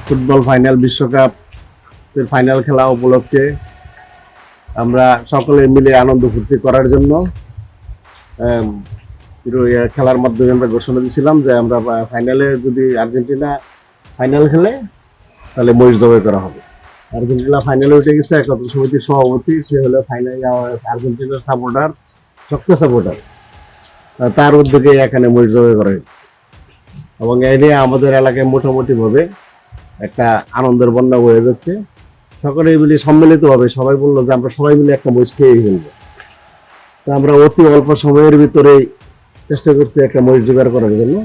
Football final বিশ্বকাপ final খেলা উপলক্ষে আমরা সকলে মিলে আনন্দ ফুর্তি করার জন্য খেলার মাধ্যমে আমরা ঘোষণা দিয়েছিলাম যে আমরা ফাইনালে যদি আর্জেন্টিনা ফাইনাল খেলে তাহলে মহিষ জবাই করা হবে। আর্জেন্টিনা ফাইনালে উঠে গেছে, একত্র সমিতির সভাপতি সে হলো ফাইনালে আর্জেন্টিনার সাপোর্টার, শক্ত সাপোর্টার, তার উদ্যোগে এখানে মহিষ জবাই করা হয়েছে এবং এই নিয়ে আমাদের এলাকায় মোটামুটি ভাবে একটা আনন্দের বন্যা বয়ে যাচ্ছে। সকলে মিলে সম্মিলিত হবে, সবাই বললো যে আমরা সবাই মিলে একটা মহিষ খেয়ে ফেলবো। তো আমরা অতি অল্প সময়ের ভিতরেই চেষ্টা করছি একটা মহিষ জোগাড় করার জন্য।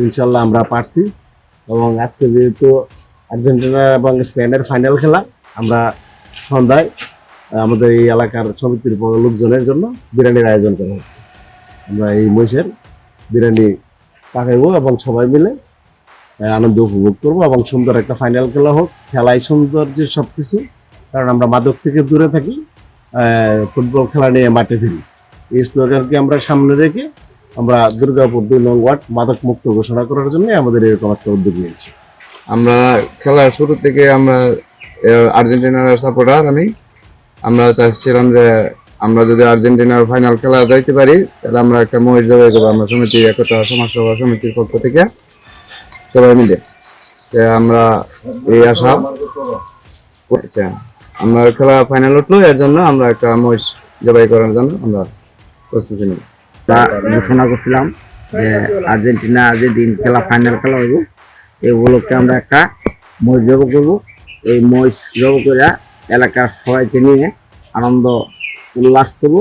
ইনশাল্লাহ আমরা পারছি এবং আজকে যেহেতু আর্জেন্টিনা এবং স্পেনের ফাইনাল খেলা, আমরা সন্ধ্যায় আমাদের এই এলাকার সমিতির লোকজনের জন্য বিরিয়ানির আয়োজন করা হচ্ছে। আমরা এই মহিষের বিরিয়ানি পাকাইবো এবং সবাই মিলে আনন্দ উপভোগ করবো এবং সুন্দর একটা ফাইনাল খেলা হোক। খেলায় সৌন্দর্য সবকিছু, কারণ আমরা মাদক থেকে দূরে থাকি, ফুটবল খেলা নিয়ে মাঠে ফিরি, এই স্লোগানকে আমরা সামনে রেখে আমরা দুর্গাপুর 2 নং ওয়ার্ড মাদক মুক্ত ঘোষণা করার জন্য আমাদের এরকম একটা উদ্যোগ নিয়েছি। আমরা খেলার শুরু থেকে আমরা আর্জেন্টিনার সাপোর্টার, আমরা চাচ্ছিলাম যে আমরা যদি আর্জেন্টিনার ফাইনাল খেলা যাইতে পারি তাহলে আমরা একটা মহিষ জবাই করবো। আমরা সমিতি একতা সমাজসেবা সমিতির পক্ষ থেকে সবাই মিলে আমরা এই আশা, আমরা খেলা ফাইনাল উঠলো, এর জন্য আমরা একটা মহিষ জবাই করার জন্য আমরা প্রস্তুতি নিই। ঘোষণা করছিলাম যে আর্জেন্টিনা যেদিন খেলা ফাইনাল খেলা হইব এই উপলক্ষে আমরা একটা মহিষ জব করবো। এই মহিষ জব করে এলাকার সবাইকে নিয়ে আনন্দ উল্লাস করবো।